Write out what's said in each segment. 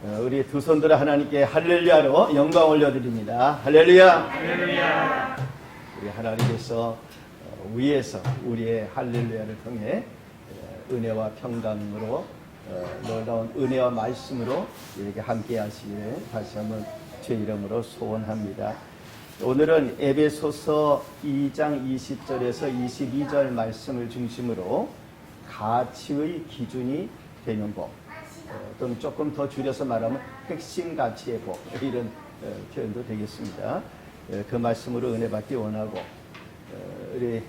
우리 두 손들어 하나님께 할렐루야로 영광 올려드립니다. 할렐루야. 할렐루야. 우리 하나님께서 위에서 우리의 할렐루야를 통해 은혜와 평강으로 놀라운 은혜와 말씀으로 이렇게 함께 하시기를 다시 한번 제 이름으로 소원합니다. 오늘은 에베소서 2장 20절에서 22절 말씀을 중심으로 가치의 기준이 되는 법, 또는 조금 더 줄여서 말하면 핵심 가치의 법, 이런 표현도 되겠습니다. 그 말씀으로 은혜 받기 원하고, 우리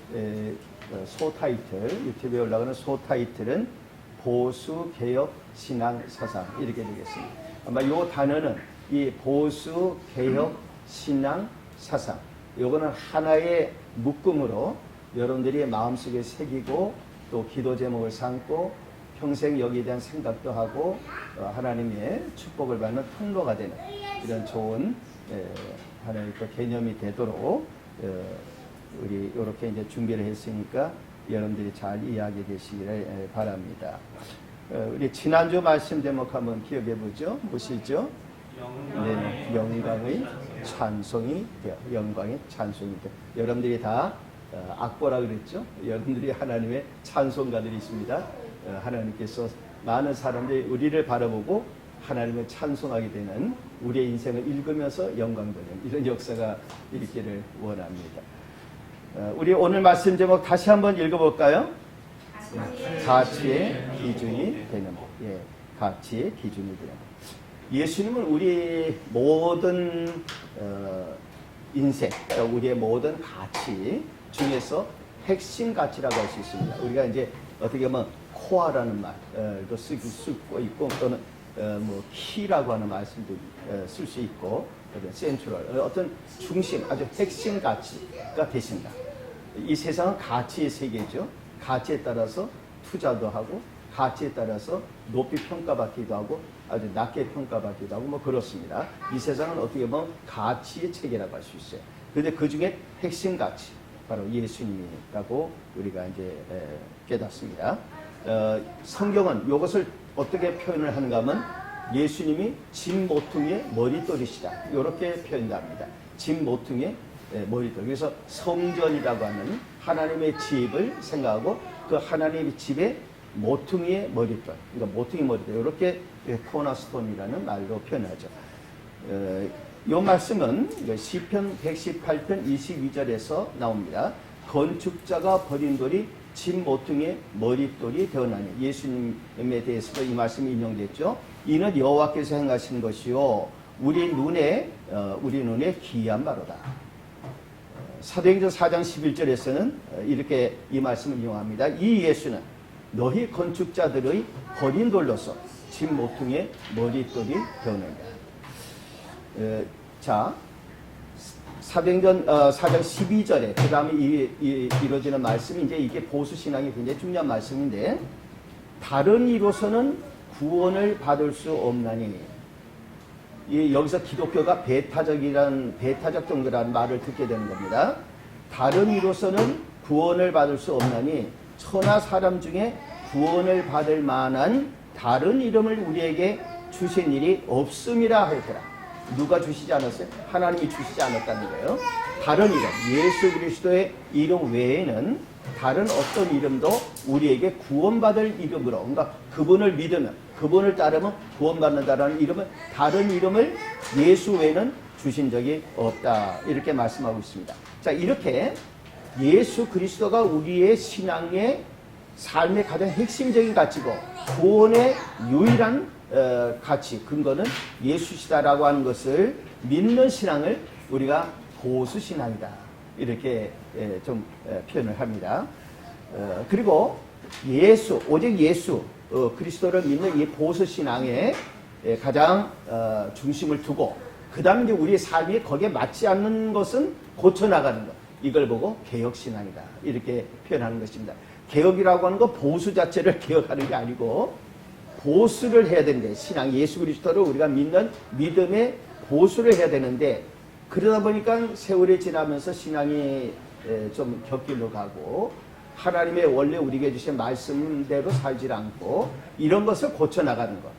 소 타이틀, 유튜브에 올라가는 소 타이틀은 보수 개혁 신앙 사상, 이렇게 되겠습니다. 아마 이 단어는 이 보수 개혁 신앙 사상, 이거는 하나의 묶음으로 여러분들이 마음속에 새기고 또 기도 제목을 삼고 평생 여기에 대한 생각도 하고 하나님의 축복을 받는 통로가 되는 이런 좋은 하나의 또 개념이 되도록 우리 이렇게 이제 준비를 했으니까 여러분들이 잘 이해하게 되시기를 바랍니다. 우리 지난주 말씀 제목 한번 기억해 보죠. 보시죠. 네, 영광의 찬송이 되어, 영광의 찬송이 되어. 여러분들이 다 악보라 그랬죠. 여러분들이 하나님의 찬송가들이 있습니다. 하나님께서 많은 사람들이 우리를 바라보고 하나님을 찬송하게 되는 우리의 인생을 읽으면서 영광 돌리는 이런 역사가 있기를 원합니다. 우리 오늘 말씀 제목 다시 한번 읽어볼까요? 가치의 기준이 되는 것. 예, 가치의 기준이 되는 것. 예수님은 우리 모든 인생, 우리의 모든 가치 중에서 핵심 가치라고 할 수 있습니다. 우리가 이제 어떻게 보면 코어라는 말도 쓸 수 있고, 또는 뭐 키라고 하는 말씀도 쓸 수 있고, 센트럴, 어떤 중심, 아주 핵심 가치가 되신다. 이 세상은 가치의 세계죠. 가치에 따라서 투자도 하고, 가치에 따라서 높이 평가받기도 하고, 아주 낮게 평가받기도 하고, 뭐 그렇습니다. 이 세상은 어떻게 보면 가치의 체계라고 할 수 있어요. 그런데 그 중에 핵심 가치, 바로 예수님이라고 우리가 이제 깨닫습니다. 성경은 이것을 어떻게 표현을 하는가 하면 예수님이 짐 모퉁이의 머릿돌이시다, 이렇게 표현합니다. 짐 모퉁이의 머릿돌. 그래서 성전이라고 하는 하나님의 집을 생각하고 그 하나님의 집의 모퉁이의 머릿돌, 그러니까 모퉁이 머릿돌, 이렇게 코너스톤이라는 말로 표현하죠. 이 말씀은 시편 118편 22절에서 나옵니다. 건축자가 버린 돌이 집 모퉁이의 머릿돌이 되어나니, 예수님에 대해서도 이 말씀이 인용됐죠. 이는 여호와께서 행하신 것이요 우리 눈에 기이한 바로다. 사도행전 4장 11절에서는 이렇게 이 말씀을 인용합니다. 이 예수는 너희 건축자들의 버린 돌로서 집 모퉁이의 머릿돌이 되었느니라. 자, 사도행전 4장 12절에 그 다음에 이루어지는 말씀이 이제 이게 보수신앙이 굉장히 중요한 말씀인데, 다른 이로서는 구원을 받을 수 없나니, 여기서 기독교가 배타적 정도라는 말을 듣게 되는 겁니다. 다른 이로서는 구원을 받을 수 없나니 천하 사람 중에 구원을 받을 만한 다른 이름을 우리에게 주신 일이 없음이라 하였더라. 누가 주시지 않았어요? 하나님이 주시지 않았다는 거예요. 다른 이름, 예수 그리스도의 이름 외에는 다른 어떤 이름도 우리에게 구원받을 이름으로, 그러니까 그분을 믿으면, 그분을 따르면 구원받는다라는 이름은, 다른 이름을 예수 외에는 주신 적이 없다, 이렇게 말씀하고 있습니다. 자, 이렇게 예수 그리스도가 우리의 신앙의 삶의 가장 핵심적인 가치고 구원의 유일한 가치, 근거는 예수시다라고 하는 것을 믿는 신앙을 우리가 보수신앙이다, 이렇게 좀 표현을 합니다. 그리고 오직 예수 그리스도를 믿는 이 보수신앙에 가장 중심을 두고, 그 다음에 이제 우리의 삶이 거기에 맞지 않는 것은 고쳐나가는 것, 이걸 보고 개혁신앙이다, 이렇게 표현하는 것입니다. 개혁이라고 하는 거 보수 자체를 개혁하는 게 아니고 보수를 해야 되는데, 신앙 예수 그리스도를 우리가 믿는 믿음의 보수를 해야 되는데, 그러다 보니까 세월이 지나면서 신앙이 좀 곁길로 가고 하나님의 원래 우리에게 주신 말씀대로 살지 않고 이런 것을 고쳐나가는 것,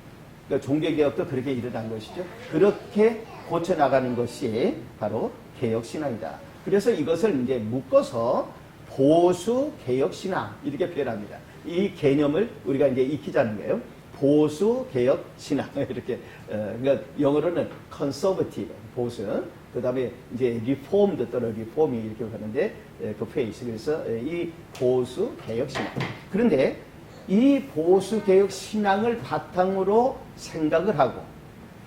그러니까 종교개혁도 그렇게 일어난 것이죠. 그렇게 고쳐나가는 것이 바로 개혁신앙이다. 그래서 이것을 이제 묶어서 보수개혁신앙 이렇게 표현합니다. 이 개념을 우리가 이제 익히자는 거예요. 보수개혁신앙 이렇게 그러니까 영어로는 conservative 보수, 그 다음에 이제 reformed 또는 reform이 이렇게 하는데 그 페이스. 그래서 이 보수개혁신앙. 그런데 이 보수개혁신앙을 바탕으로 생각을 하고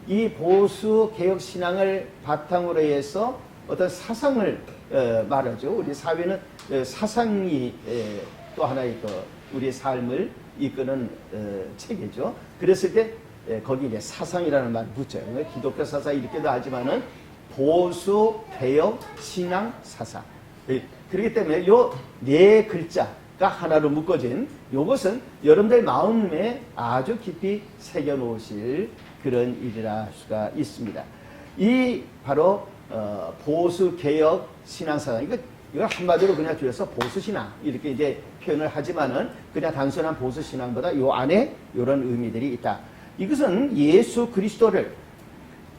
이 보수개혁신앙을 바탕으로 해서 어떤 사상을 말하죠. 우리 사회는 사상이 또 하나의 우리의 삶을 이끄는 체계죠. 그랬을 때 거기 이제 사상이라는 말 붙여요. 기독교 사상 이렇게도 하지만은 보수 개혁 신앙 사상. 그렇기 때문에 요 네 글자가 하나로 묶어진 요것은 여러분들 마음에 아주 깊이 새겨 놓으실 그런 일이라 할 수가 있습니다. 이 바로 보수 개혁 신앙 사상. 이걸 한마디로 그냥 줄여서 보수신앙 이렇게 이제 표현을 하지만은 그냥 단순한 보수신앙보다 요 안에 이런 의미들이 있다. 이것은 예수 그리스도를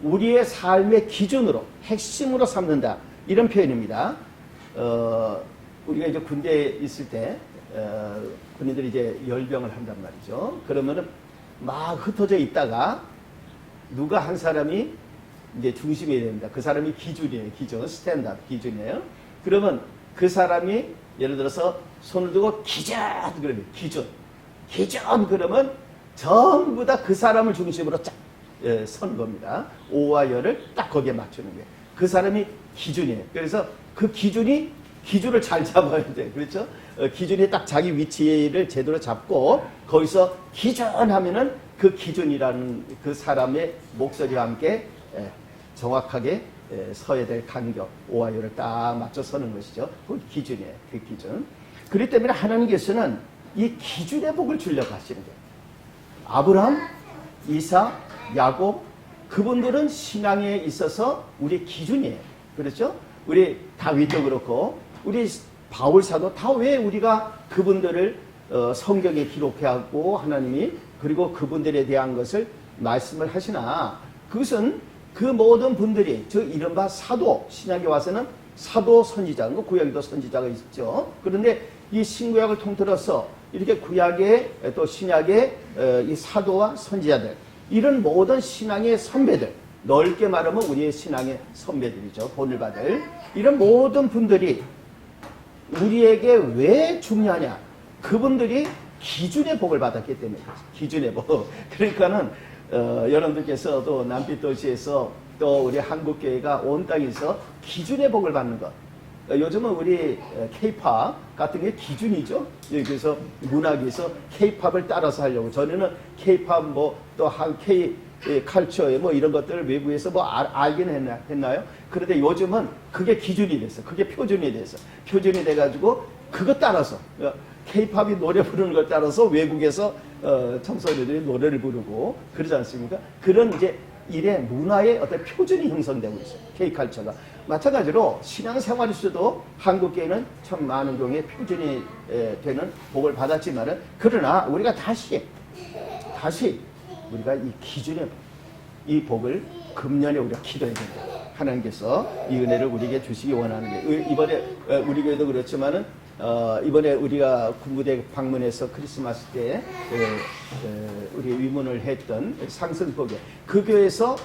우리의 삶의 기준으로 핵심으로 삼는다 이런 표현입니다. 우리가 이제 군대에 있을 때 군인들이 이제 열병을 한단 말이죠. 그러면은 막 흩어져 있다가 누가 한 사람이 이제 중심이 됩니다. 그 사람이 기준이에요. 기준, 스탠다드 기준이에요. 그러면 그 사람이 예를 들어서 손을 들고 기준 그러면 기준 그러면 전부 다 그 사람을 중심으로 쫙 선 겁니다. 오와 열을 딱 거기에 맞추는 거예요. 그 사람이 기준이에요. 그래서 그 기준을 잘 잡아야 돼. 그렇죠? 기준이 딱 자기 위치를 제대로 잡고 거기서 기준하면은 그 기준이라는 그 사람의 목소리와 함께 정확하게 서야 될 간격, 오와 열을 딱 맞춰 서는 것이죠. 그 기준이에요. 그 기준. 그렇기 때문에 하나님께서는 이 기준의 복을 주려고 하시는 거예요. 아브라함, 이삭, 야곱 그분들은 신앙에 있어서 우리 기준이에요. 그렇죠? 우리 다윗도 그렇고 우리 바울 사도 다 왜 우리가 그분들을 성경에 기록하고 하나님이 그리고 그분들에 대한 것을 말씀을 하시나 그것은 그 모든 분들이 저 이른바 사도 신약에 와서는 사도 선지자 구약에도 선지자가 있죠. 그런데 이 신구약을 통틀어서 이렇게 구약의 또 신약의 이 사도와 선지자들 이런 모든 신앙의 선배들 넓게 말하면 우리의 신앙의 선배들이죠. 본을 받을 이런 모든 분들이 우리에게 왜 중요하냐? 그분들이 기준의 복을 받았기 때문에 기준의 복. 그러니까는 여러분들께서도 남빛 도시에서 또 우리 한국교회가 온 땅에서 기준의 복을 받는 것. 요즘은 우리 K-팝 같은 게 기준이죠. 그래서 문학에서 K-팝을 따라서 하려고. 전에는 K-팝 또 한 K-컬처에 이런 것들을 외부에서 알긴 했나요? 그런데 요즘은 그게 기준이 됐어. 그게 표준이 됐어. 표준이 돼가지고 그거 따라서 K-팝이 노래 부르는 걸 따라서 외국에서 청소년들이 노래를 부르고 그러지 않습니까? 그런 이제 일의 문화의 어떤 표준이 형성되고 있어요. K-컬처가. 마찬가지로 신앙생활에서도 한국교회는 참 많은 경우에 표준이 되는 복을 받았지만은 그러나 우리가 다시 우리가 이 기준의 이 복을 금년에 우리가 기도해야 된다. 하나님께서 이 은혜를 우리에게 주시기 원하는 게 이번에 우리 교회도 그렇지만은 이번에 우리가 군부대 방문해서 크리스마스 때 우리 위문을 했던 상승포교 그 교회에서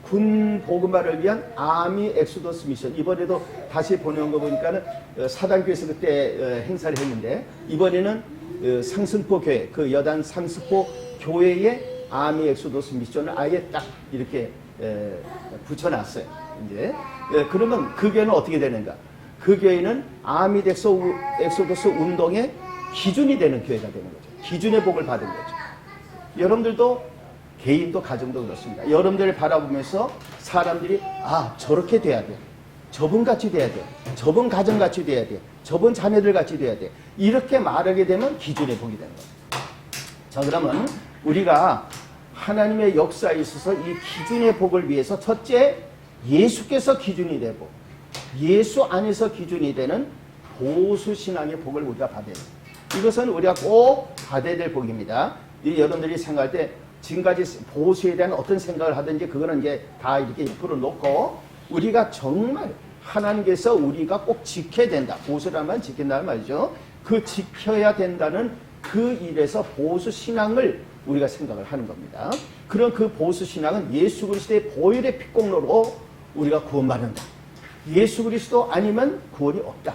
군 복음화를 위한 아미 엑소더스 미션 이번에도 다시 보내온 거 보니까는 사단교에서 그때 행사를 했는데 이번에는 상승포 교회 그 여단 상승포 교회의 아미 엑소더스 미션을 아예 딱 이렇게 붙여놨어요. 이제 그러면 그 교회는 어떻게 되는가? 그 교회는 아미 엑소더스 운동의 기준이 되는 교회가 되는 거죠. 기준의 복을 받은 거죠. 여러분들도 개인도 가정도 그렇습니다. 여러분들을 바라보면서 사람들이 저렇게 돼야 돼. 저분같이 돼야 돼. 저분 가정같이 돼야 돼. 저분 자녀들같이 돼야 돼. 이렇게 말하게 되면 기준의 복이 되는 거예요. 자, 그러면 우리가 하나님의 역사에 있어서 이 기준의 복을 위해서 첫째 예수께서 기준이 되고 예수 안에서 기준이 되는 보수신앙의 복을 우리가 받아야 돼요. 이것은 우리가 꼭 받아야 될 복입니다. 여러분들이 생각할 때 지금까지 보수에 대한 어떤 생각을 하든지 그거는 이제 다 이렇게 옆으로 놓고 우리가 정말 하나님께서 우리가 꼭 지켜야 된다. 보수라는 말 지킨다는 말이죠. 그 지켜야 된다는 그 일에서 보수 신앙을 우리가 생각을 하는 겁니다. 그런 그 보수 신앙은 예수 그리스도의 보혈의 피공로로 우리가 구원받는다. 예수 그리스도 아니면 구원이 없다.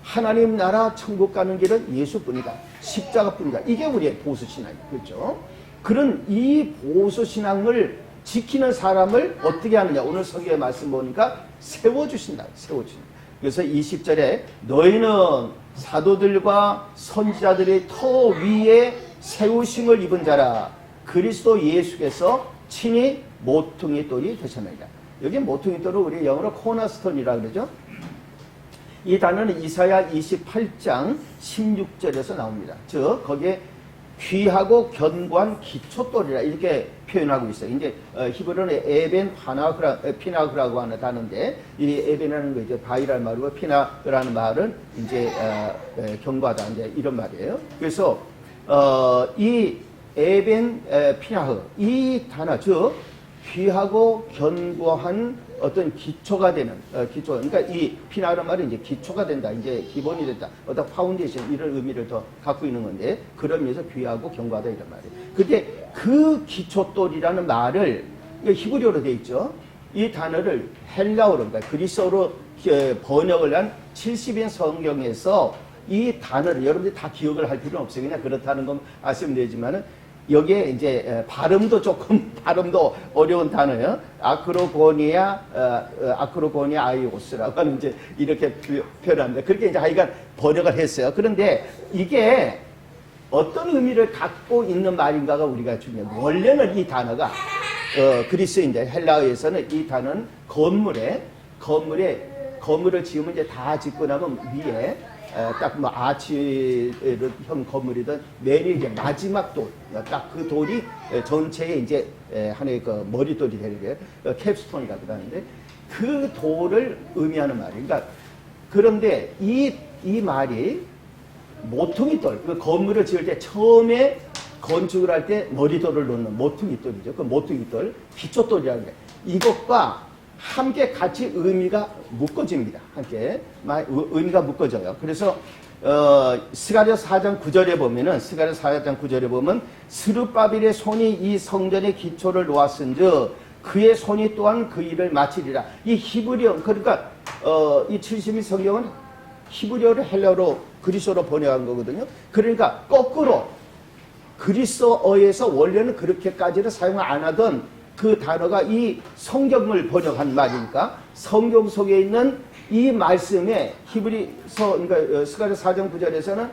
하나님 나라 천국 가는 길은 예수뿐이다. 십자가뿐이다. 이게 우리의 보수 신앙이에요. 그렇죠? 그런 이 보수 신앙을 지키는 사람을 어떻게 하느냐. 오늘 성경의 말씀 보니까 세워주신다. 세워주신다. 그래서 20절에 너희는 사도들과 선지자들의 터 위에 세우심을 입은 자라. 그리스도 예수께서 친히 모퉁이 돌이 되셨느니라. 여기 모퉁이 돌을 우리 영어로 코너스톤이라고 그러죠. 이 단어는 이사야 28장 16절에서 나옵니다. 즉 거기에 귀하고 견고한 기초돌이라 이렇게 표현하고 있어요. 이제 히브리어는 에벤 피나그라고 하는 단어인데 이 에벤이라는 거 이제 바위라는 말이고 피나그라는 말은 이제 견고하다 이제 이런 말이에요. 그래서 이 에벤 피나흐 이 단어 즉 귀하고 견고한 어떤 기초가 되는 기초. 그러니까 이 피나그라는 말은 이제 기초가 된다. 이제 기본이 됐다. 어떤 파운데이션 이런 의미를 더 갖고 있는 건데 그런 의미에서 귀하고 견고하다 이런 말이에요. 근데 그 기초돌이라는 말을 히브리어로 되어 있죠. 이 단어를 헬라어로 그러니까 그리스어로 번역을 한 70인 성경에서 이 단어를 여러분들이 다 기억을 할 필요는 없어요. 그냥 그렇다는 건 아시면 되지만은 여기에 이제 발음도 어려운 단어예요. 아크로고니아 아이오스라고 하는 이제 이렇게 표현합니다. 그렇게 이제 하여간 번역을 했어요. 그런데 이게 어떤 의미를 갖고 있는 말인가가 우리가 중요해요. 원래는 이 단어가 그리스인데 헬라어에서는 이 단어는 건물을 지으면 이제 다 짓고 나면 위에 딱 뭐 아치형 건물이든 맨이 이제 마지막 돌, 딱 그 돌이 전체의 이제 하나의 그 머리돌이 되는 게 캡스톤이라고 하는데 그 돌을 의미하는 말이에요. 그러니까 그런데 이 말이 모퉁이 돌, 그 건물을 지을 때 처음에 건축을 할 때 머리돌을 놓는 모퉁이 돌이죠. 그 모퉁이 돌, 기초돌이라는 게 이것과 함께 같이 의미가 묶어집니다. 함께 의미가 묶어져요. 그래서 스가랴서 4장 9절에 보면은 스룹바벨의 손이 이 성전의 기초를 놓았은즉 그의 손이 또한 그 일을 마치리라. 이 히브리어 그러니까 이 70인 성경은 히브리어를 헬라어로 그리스어로 번역한 거거든요. 그러니까 거꾸로 그리스어에서 원래는 그렇게까지는 사용을 안 하던 그 단어가 이 성경을 번역한 말이니까 성경 속에 있는 이 말씀에 히브리서 그러니까 스가랴 4장 9절에서는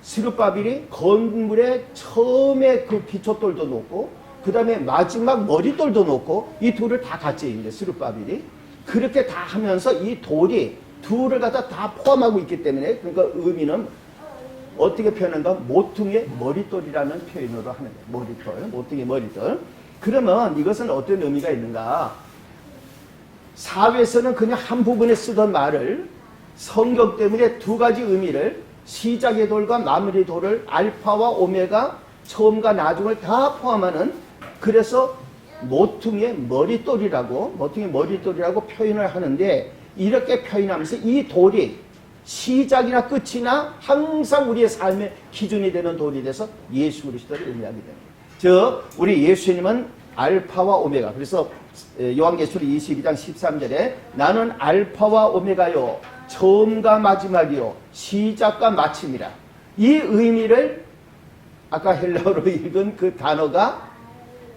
스룹바벨이 건물에 처음에 그 기초돌도 놓고 그 다음에 마지막 머리돌도 놓고 이 둘을 다 같이 있는데 스룹바벨이 그렇게 다 하면서 이 돌이 둘을 갖다 다 포함하고 있기 때문에 그러니까 의미는 어떻게 표현한가? 모퉁이의 머리돌이라는 표현으로 하는 거예요. 머리돌, 모퉁이의 머리돌. 그러면 이것은 어떤 의미가 있는가? 사회에서는 그냥 한 부분에 쓰던 말을 성경 때문에 두 가지 의미를 시작의 돌과 마무리 돌을 알파와 오메가 처음과 나중을 다 포함하는 그래서 모퉁이의 머리돌이라고 표현을 하는데 이렇게 표현하면서 이 돌이 시작이나 끝이나 항상 우리의 삶의 기준이 되는 돌이 돼서 예수 그리스도를 의미하게 됩니다. 즉 우리 예수님은 알파와 오메가. 그래서 요한계시록 22장 13절에 나는 알파와 오메가요 처음과 마지막이요 시작과 마침이라. 이 의미를 아까 헬라어로 읽은 그 단어가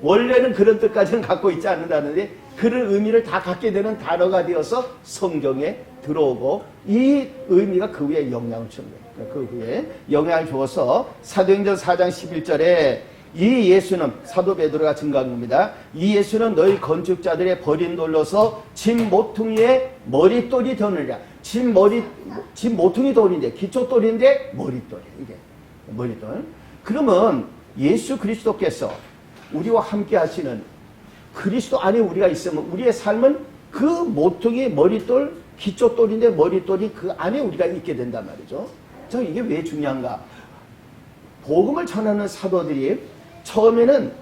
원래는 그런 뜻까지는 갖고 있지 않는다는데 그런 의미를 다 갖게 되는 단어가 되어서 성경에 들어오고 이 의미가 그 위에 영향을 주는 거예요. 그 위에 영향을 주어서 사도행전 4장 11절에 이 예수는 사도 베드로가 증거한 겁니다. 이 예수는 너희 건축자들의 버린 돌로서 집 모퉁이의 머리돌이 되느니라. 집 모퉁이 돌인데 기초돌인데 머리돌이에요. 이게 머리돌. 그러면 예수 그리스도께서 우리와 함께 하시는 그리스도 안에 우리가 있으면 우리의 삶은 그 모퉁이 머리돌 기초돌인데 머리돌이 그 안에 우리가 있게 된단 말이죠. 자, 이게 왜 중요한가? 복음을 전하는 사도들이 처음에는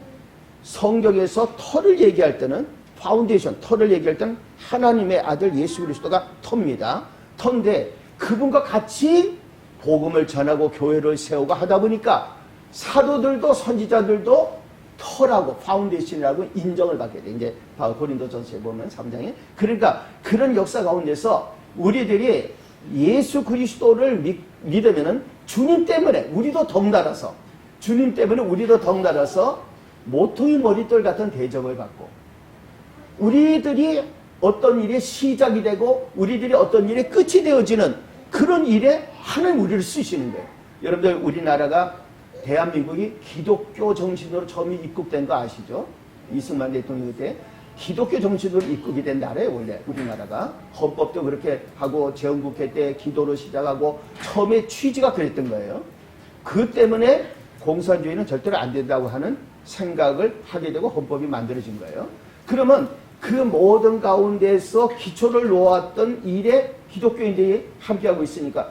성경에서 터를 얘기할 때는 파운데이션, 터를 얘기할 때는 하나님의 아들 예수 그리스도가 터입니다. 터인데 그분과 같이 복음을 전하고 교회를 세우고 하다 보니까 사도들도 선지자들도 터라고 파운데이션이라고 인정을 받게 돼. 이제 고린도전서에 보면 3장에. 그러니까 그런 역사 가운데서 우리들이 예수 그리스도를 믿으면은 주님 때문에 우리도 덩달아서 주님 때문에 우리도 덩달아서 모퉁이 머릿돌 같은 대접을 받고 우리들이 어떤 일의 시작이 되고 우리들이 어떤 일의 끝이 되어지는 그런 일에 하나님 우리를 쓰시는 거예요. 여러분들 우리나라가 대한민국이 기독교 정신으로 처음 입국된 거 아시죠? 이승만 대통령 때 기독교 정신으로 입국이 된 나라예요. 원래 우리나라가 헌법도 그렇게 하고 재헌국회 때 기도로 시작하고 처음에 취지가 그랬던 거예요. 그 때문에 공산주의는 절대로 안 된다고 하는 생각을 하게 되고 헌법이 만들어진 거예요. 그러면 그 모든 가운데서 기초를 놓았던 일에 기독교인들이 함께하고 있으니까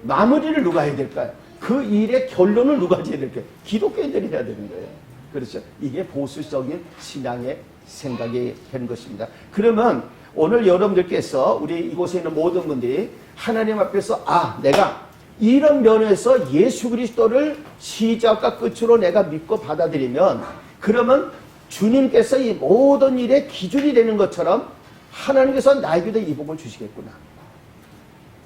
마무리를 누가 해야 될까요? 그 일의 결론을 누가 해야 될까요? 기독교인들이 해야 되는 거예요. 그렇죠? 이게 보수적인 신앙의 생각이 되는 것입니다. 그러면 오늘 여러분들께서 우리 이곳에 있는 모든 분들이 하나님 앞에서 내가 이런 면에서 예수 그리스도를 시작과 끝으로 내가 믿고 받아들이면 그러면 주님께서 이 모든 일의 기준이 되는 것처럼 하나님께서 나에게도 이 복을 주시겠구나.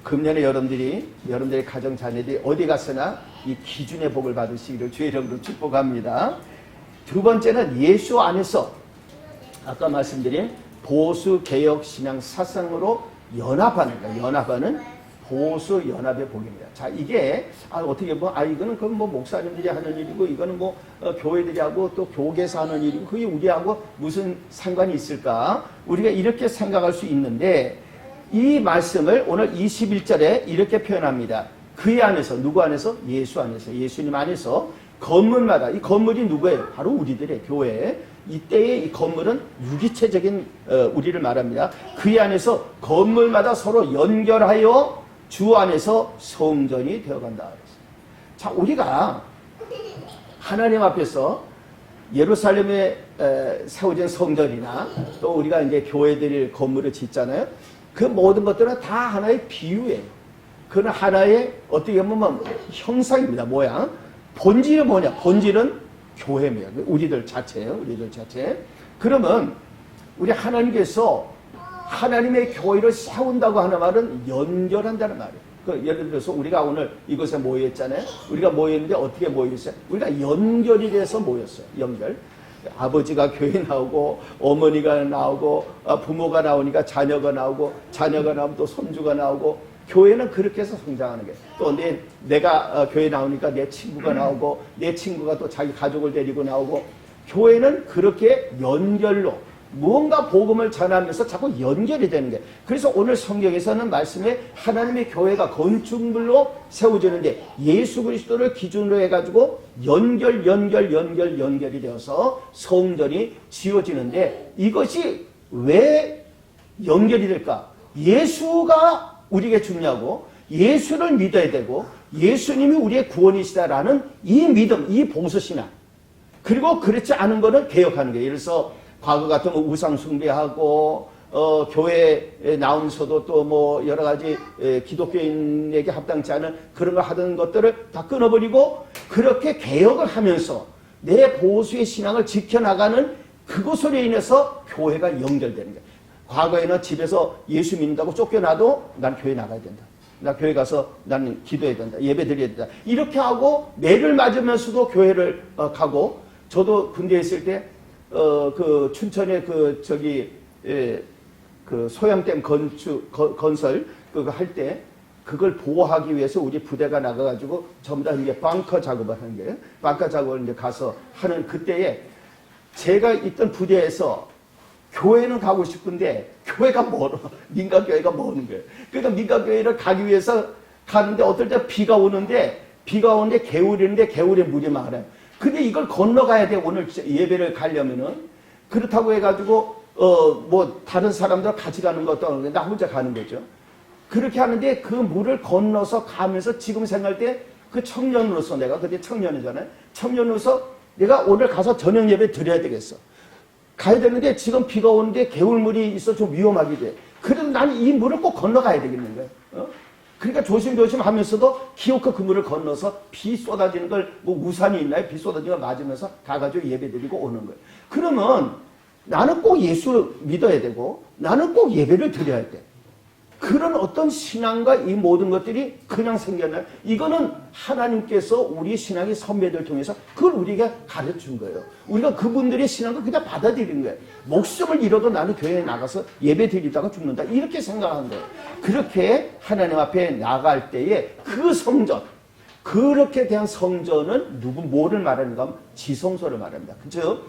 금년에 여러분들의 가정 자녀들이 어디 갔으나 이 기준의 복을 받으시기를 주의 이름으로 축복합니다. 두 번째는 예수 안에서 아까 말씀드린 보수 개혁 신앙 사상으로 연합하는 보수 연합의 복입니다. 자, 이게 어떻게 보면 이거는 그건 뭐 목사님들이 하는 일이고 이거는 뭐 교회들이 하고 또 교계에서 하는 일이고 그게 우리하고 무슨 상관이 있을까? 우리가 이렇게 생각할 수 있는데 이 말씀을 오늘 21절에 이렇게 표현합니다. 그의 안에서, 누구 안에서? 예수 안에서, 예수님 안에서 건물마다, 이 건물이 누구예요? 바로 우리들의 교회. 이때의 이 건물은 유기체적인 우리를 말합니다. 그의 안에서 건물마다 서로 연결하여 주 안에서 성전이 되어간다. 자, 우리가 하나님 앞에서 예루살렘에 세워진 성전이나 또 우리가 이제 교회들 건물을 짓잖아요. 그 모든 것들은 다 하나의 비유예요. 그건 하나의 어떻게 보면 형상입니다. 모양. 본질은 뭐냐? 본질은 교회입니다. 우리들 자체예요. 우리들 자체. 그러면 우리 하나님께서 하나님의 교회를 세운다고 하는 말은 연결한다는 말이에요. 예를 들어서 우리가 오늘 이곳에 모여있잖아요. 우리가 모였는데 어떻게 모였어요? 우리가 연결이 돼서 모였어요. 연결. 아버지가 교회 나오고 어머니가 나오고 부모가 나오니까 자녀가 나오고 자녀가 나오면 또 손주가 나오고 교회는 그렇게 해서 성장하는 거예요. 또 내가 교회 나오니까 내 친구가 나오고 내 친구가 또 자기 가족을 데리고 나오고 교회는 그렇게 연결로 무언가 복음을 전하면서 자꾸 연결이 되는 거예요. 그래서 오늘 성경에서는 말씀에 하나님의 교회가 건축물로 세워지는데 예수 그리스도를 기준으로 해가지고 연결이 되어서 성전이 지어지는데 이것이 왜 연결이 될까? 예수가 우리에게 중요하고 예수를 믿어야 되고 예수님이 우리의 구원이시다라는 이 믿음, 이 보수신앙. 그리고 그렇지 않은 거는 개혁하는 거예요. 예를 들어서 과거 같은 우상 숭배하고 교회에 나오면서도 또 뭐 여러 가지 기독교인에게 합당치 않은 그런 걸 하던 것들을 다 끊어버리고 그렇게 개혁을 하면서 내 보수의 신앙을 지켜나가는 그것으로 인해서 교회가 연결되는 거예요. 과거에는 집에서 예수 믿는다고 쫓겨나도 난 교회 나가야 된다. 나 교회 가서 나는 기도해야 된다. 예배 드려야 된다. 이렇게 하고 매를 맞으면서도 교회를 가고 저도 군대에 있을 때 그 춘천에 그 소양댐 건설 그거 할 때 그걸 보호하기 위해서 우리 부대가 나가가지고 전부 다 이제 벙커 작업을 하는 거예요. 벙커 작업을 이제 가서 하는 그때에 제가 있던 부대에서 교회는 가고 싶은데 교회가 멀어. 민간교회가 머는 거예요. 그러니까 민간교회를 가기 위해서 가는데 어떨 때 비가 오는데 개울인데 개울에 물이 많아요. 근데 이걸 건너가야 돼. 오늘 예배를 가려면은. 그렇다고 해가지고, 뭐, 다른 사람들 같이 가는 것도 아닌데, 나 혼자 가는 거죠. 그렇게 하는데 그 물을 건너서 가면서 지금 생각할 때 그 청년으로서 내가 그때 청년이잖아요. 청년으로서 내가 오늘 가서 저녁 예배 드려야 되겠어. 가야 되는데 지금 비가 오는데 개울물이 있어 좀 위험하게 돼. 그래도 나는 이 물을 꼭 건너가야 되겠는 거야. 그러니까 조심조심 하면서도 기어코 그 물을 건너서 비 쏟아지는 걸, 뭐 우산이 있나요? 비 쏟아지는 걸 맞으면서 가가지고 예배 드리고 오는 거예요. 그러면 나는 꼭 예수 믿어야 되고 나는 꼭 예배를 드려야 돼. 그런 어떤 신앙과 이 모든 것들이 그냥 생겨나요. 이거는 하나님께서 우리 신앙의 선배들 통해서 그걸 우리가 가르친 거예요. 우리가 그분들의 신앙을 그냥 받아들인 거예요. 목숨을 잃어도 나는 교회에 나가서 예배 드리다가 죽는다. 이렇게 생각한 거예요. 그렇게 하나님 앞에 나갈 때에 그 성전, 그렇게 대한 성전은 뭐를 말하는가 하면 지성소를 말합니다. 그죠?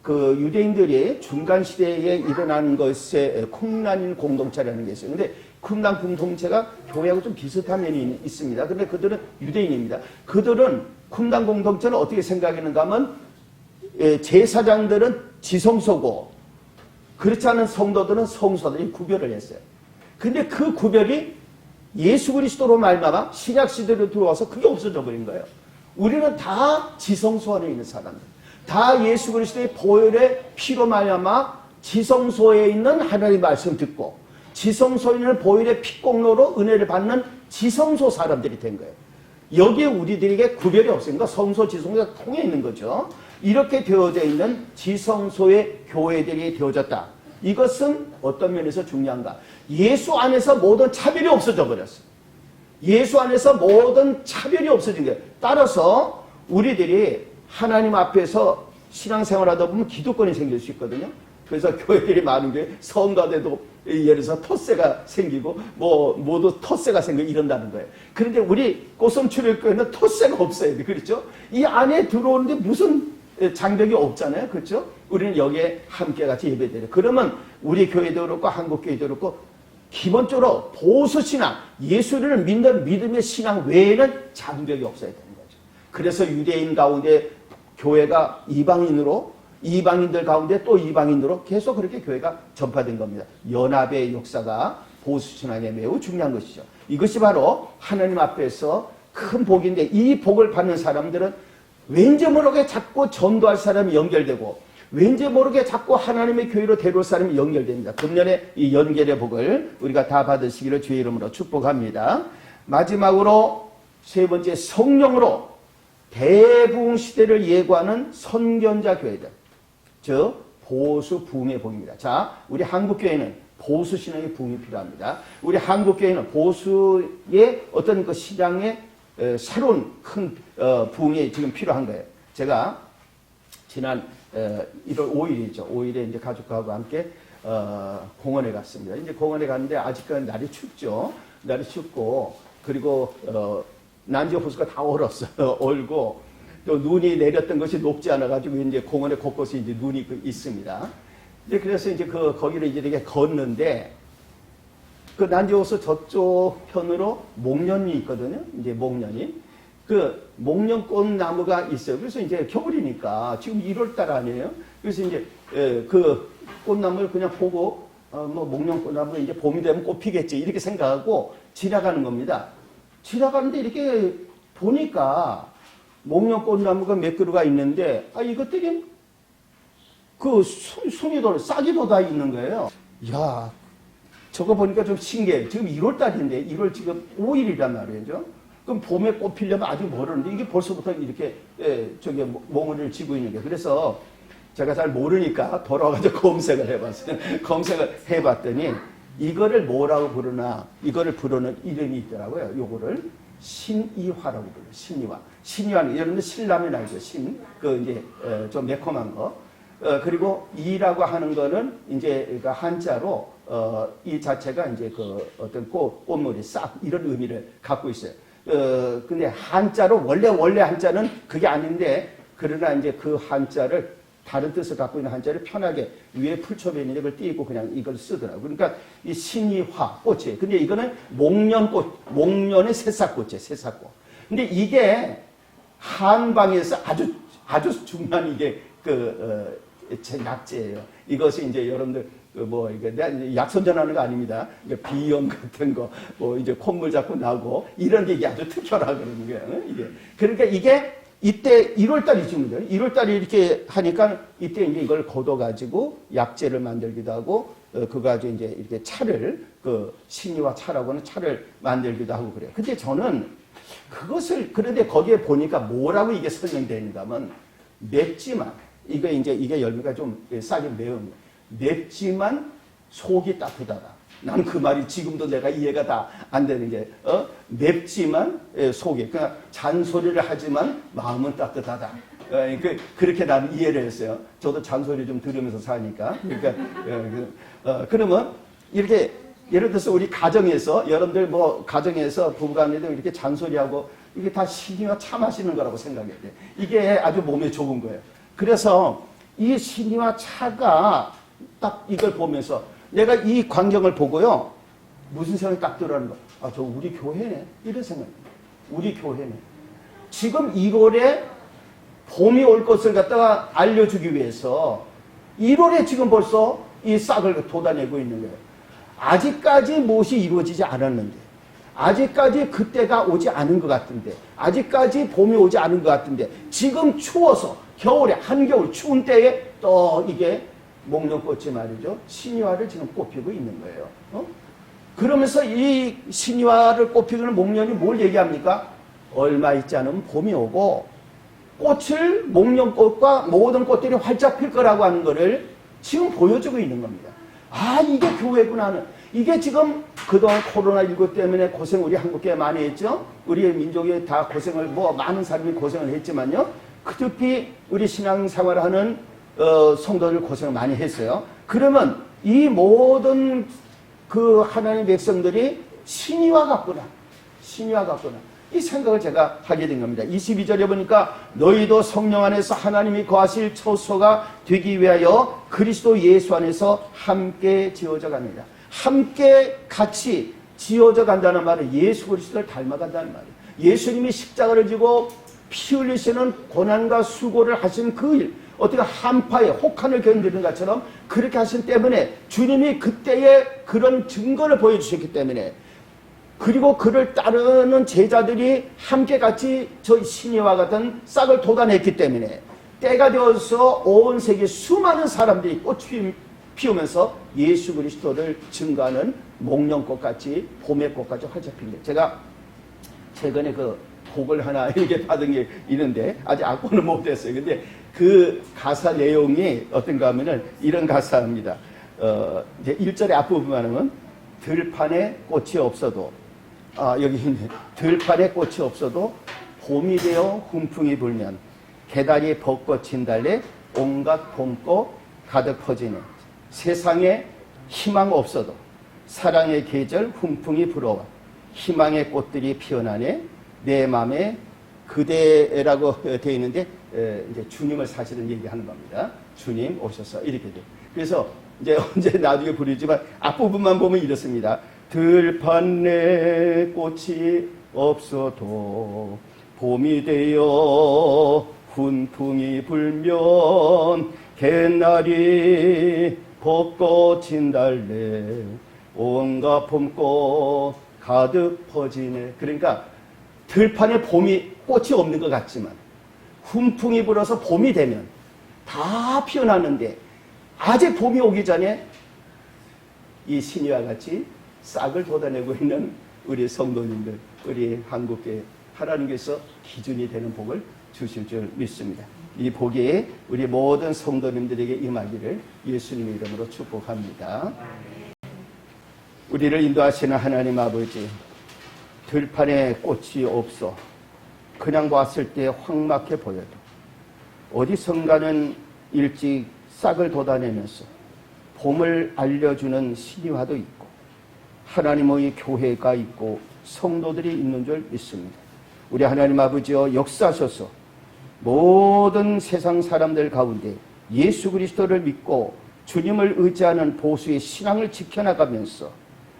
그 유대인들이 중간 시대에 일어난 것에 쿰란 공동체라는 게 있어요. 근데 쿰란 공동체가 교회하고 좀 비슷한 면이 있습니다. 근데 그들은 유대인입니다. 그들은 쿰란 공동체는 어떻게 생각했는가 하면 제사장들은 지성소고 그렇지 않은 성도들은 성소들이 구별을 했어요. 근데 그 구별이 예수 그리스도로 말미암아 신약 시대로 들어와서 그게 없어져 버린 거예요. 우리는 다 지성소 안에 있는 사람들. 다 예수 그리스도의 보혈의 피로 말미암아 지성소에 있는 하나님의 말씀 듣고 지성소에 있는 보혈의 피공로로 은혜를 받는 지성소 사람들이 된 거예요. 여기에 우리들에게 구별이 없으니까 성소, 지성소가 통해 있는 거죠. 이렇게 되어져 있는 지성소의 교회들이 되어졌다. 이것은 어떤 면에서 중요한가? 예수 안에서 모든 차별이 없어져 버렸어요. 예수 안에서 모든 차별이 없어진 거예요. 따라서 우리들이 하나님 앞에서 신앙생활하다 보면 기득권이 생길 수 있거든요. 그래서 교회들이 많은 게 성가대도 예를 들어서 텃세가 생기고 뭐 모두 텃세가 생기고 이런다는 거예요. 그런데 우리 꽃섬출애교회는 텃세가 없어요. 그렇죠? 이 안에 들어오는데 무슨 장벽이 없잖아요. 그렇죠? 우리는 여기에 함께 같이 예배드려요. 그러면 우리 교회도 그렇고 한국 교회도 그렇고 기본적으로 보수신앙, 예수를 믿는 믿음의 신앙 외에는 장벽이 없어야 되는 거죠. 그래서 유대인 가운데 교회가 이방인들 가운데 또 이방인으로 계속 그렇게 교회가 전파된 겁니다. 연합의 역사가 보수신앙에 매우 중요한 것이죠. 이것이 바로 하나님 앞에서 큰 복인데 이 복을 받는 사람들은 왠지 모르게 자꾸 전도할 사람이 연결되고 왠지 모르게 자꾸 하나님의 교회로 데려올 사람이 연결됩니다. 금년에 이 연결의 복을 우리가 다 받으시기를 주의 이름으로 축복합니다. 마지막으로 세 번째, 성령으로 대부흥 시대를 예고하는 선견자 교회들, 즉 보수 부흥의 복입니다. 자, 우리 한국 교회는 보수 신앙의 부흥이 필요합니다. 우리 한국 교회는 보수의 어떤 그 신앙의 새로운 큰 부흥이 지금 필요한 거예요. 제가 지난 1월 5일이죠. 5일에 이제 가족하고 함께 공원에 갔습니다. 이제 공원에 갔는데 아직까지 날이 춥죠. 날이 춥고 그리고 난지 호수가 다 얼었어요. 얼고 또 눈이 내렸던 것이 녹지 않아가지고 이제 공원에 곳곳에 이제 눈이 있습니다. 이제 그래서 이제 거기를 이제 이렇게 걷는데 그 난지 호수 저쪽 편으로 목련이 있거든요. 이제 목련이 그 목련꽃 나무가 있어요. 그래서 이제 겨울이니까 지금 1월달 아니에요. 그래서 이제 그 꽃나무를 그냥 보고 뭐 목련꽃나무가 이제 봄이 되면 꽃 피겠지 이렇게 생각하고 지나가는 겁니다. 지나가는데 이렇게 보니까 목련꽃나무가 몇 그루가 있는데 이것들이 그 순이 싹이 돋아 있는 거예요. 야, 저거 보니까 좀 신기해. 지금 1월달인데 1월 지금 5일이란 말이죠. 그럼 봄에 꽃 피려면 아직 멀었는데 이게 벌써부터 이렇게 저기 몽우리를 쥐고 있는 게. 그래서 제가 잘 모르니까 돌아와가지고 검색을 해봤어요. 검색을 해봤더니 이거를 뭐라고 부르나, 이거를 부르는 이름이 있더라고요. 요거를 신이화라고 불러요. 신이화. 신이화는 여러분들 신라면 알죠? 신. 그 이제 좀 매콤한 거. 그리고 이라고 하는 거는 이제 그 한자로 이 자체가 이제 그 어떤 꽃물이 싹 이런 의미를 갖고 있어요. 근데 한자로 원래 한자는 그게 아닌데 그러나 이제 그 한자를 다른 뜻을 갖고 있는 한자를 편하게 위에 풀초변인데 그걸 띄고 그냥 이걸 쓰더라고요. 그러니까 이 신이화 꽃이에요. 근데 이거는 목련꽃, 목련의 새싹꽃이에요. 새싹꽃. 근데 이게 한방에서 아주 중요한 이게 약재예요. 이것이 이제 여러분들 뭐 이게 약선전하는 거 아닙니다. 비염 같은 거, 뭐 이제 콧물 자꾸 나고 이런 게 이게 아주 특효라 그러는 거예요. 이게 그러니까 이게 이때 1월달이지, 1월달에 이렇게 하니까 이때 이제 이걸 걷어가지고 약재를 만들기도 하고, 그거 가지고 이제 이렇게 차를, 신이와 차라고 하는 차를 만들기도 하고 그래요. 근데 저는 그것을, 그런데 거기에 보니까 뭐라고 이게 설명되는가 하면, 맵지만, 이게 열매가 좀 싹이 매운, 맵지만 속이 따뜻하다. 난 그 말이 지금도 내가 이해가 다 안 되는 게, 맵지만 속이, 그러니까 잔소리를 하지만 마음은 따뜻하다. 그렇게 나는 이해를 했어요. 저도 잔소리 좀 들으면서 사니까. 그러니까, 그러면 이렇게, 예를 들어서 우리 가정에서, 여러분들 가정에서 부부간에도 이렇게 잔소리하고, 이게 다 신이와 차 마시는 거라고 생각해야 돼. 이게 아주 몸에 좋은 거예요. 그래서 이 신이와 차가 딱 이걸 보면서 내가 이 광경을 보고요. 무슨 생각이 딱 들어가는 거야. 아, 저 우리 교회네. 이런 생각이에요. 우리 교회네. 지금 2월에 봄이 올 것을 갖다가 알려주기 위해서 1월에 지금 벌써 이 싹을 돋아내고 있는 거예요. 아직까지 무엇이 이루어지지 않았는데, 아직까지 그때가 오지 않은 것 같은데, 아직까지 봄이 오지 않은 것 같은데, 지금 추워서 겨울에, 한겨울 추운 때에 또 이게 목련꽃이 말이죠. 신이화를 지금 꽃피고 있는 거예요. 그러면서 이 신이화를 꽃피는 목련이 뭘 얘기합니까? 얼마 있지 않으면 봄이 오고 꽃을, 목련꽃과 모든 꽃들이 활짝 필 거라고 하는 거를 지금 보여주고 있는 겁니다. 아, 이게 교회구나 하는. 이게 지금 그동안 코로나19 때문에 고생 우리 한국교회 많이 했죠? 우리 민족이 다 고생을, 많은 사람이 고생을 했지만요. 특히 우리 신앙생활하는 성도들 고생을 많이 했어요. 그러면 이 모든 그 하나님의 백성들이 신이와 같구나. 신이와 같구나. 이 생각을 제가 하게 된 겁니다. 22절에 보니까 너희도 성령 안에서 하나님이 거하실 처소가 되기 위하여 그리스도 예수 안에서 함께 지어져 갑니다. 함께 같이 지어져 간다는 말은 예수 그리스도를 닮아간다는 말이에요. 예수님이 십자가를 지고 피 흘리시는 고난과 수고를 하신 그 일, 어떻게 한파에 혹한을 견디는 것처럼 그렇게 하신 때문에 주님이 그때의 그런 증거를 보여주셨기 때문에, 그리고 그를 따르는 제자들이 함께 같이 저 신이와 같은 싹을 돋아냈기 때문에 때가 되어서 온 세계 수많은 사람들이 꽃이 피우면서 예수 그리스도를 증거하는 목련꽃같이 봄의 꽃같이 활짝 핀 거예요. 제가 최근에 그 곡을 하나 이렇게 받은 게 있는데 아직 악보는 못했어요. 근데 그 가사 내용이 어떤가 하면은 이런 가사입니다. 이제 1절의 앞부분만 하면 들판에 꽃이 없어도, 여기 있네. 들판에 꽃이 없어도 봄이 되어 훈풍이 불면 개다리 벚꽃인 달래 온갖 봄꽃 가득 퍼지네. 세상에 희망 없어도 사랑의 계절 훈풍이 불어와 희망의 꽃들이 피어나네. 내 마음에 그대라고 되어 있는데 이제 주님을 사실은 얘기하는 겁니다. 주님 오셔서 이렇게 돼. 그래서 이제 언제 나중에 부르지만 앞부분만 보면 이렇습니다. 들판에 꽃이 없어도 봄이 되어 훈풍이 불면 개나리 벚꽃인 달래 온갖 봄꽃 가득 퍼지네. 그러니까 들판에 꽃이 없는 것 같지만 훈풍이 불어서 봄이 되면 다 피어나는데 아직 봄이 오기 전에 이 신이와 같이 싹을 돋아내고 있는 우리 성도님들, 우리 한국교회 하나님께서 기준이 되는 복을 주실 줄 믿습니다. 이 복이 우리 모든 성도님들에게 임하기를 예수님의 이름으로 축복합니다. 우리를 인도하시는 하나님 아버지, 들판에 꽃이 없어 그냥 봤을 때 황막해 보여도 어디선가는 일찍 싹을 돋아내면서 봄을 알려주는 신이화도 있고 하나님의 교회가 있고 성도들이 있는 줄 믿습니다. 우리 하나님 아버지여 역사하셔서 모든 세상 사람들 가운데 예수 그리스도를 믿고 주님을 의지하는 보수의 신앙을 지켜나가면서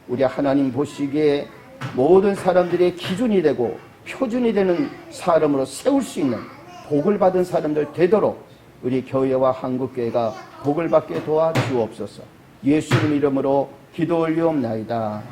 우리 하나님 보시기에 모든 사람들의 기준이 되고 표준이 되는 사람으로 세울 수 있는 복을 받은 사람들 되도록 우리 교회와 한국교회가 복을 받게 도와주옵소서. 예수님 이름으로 기도 올리옵나이다.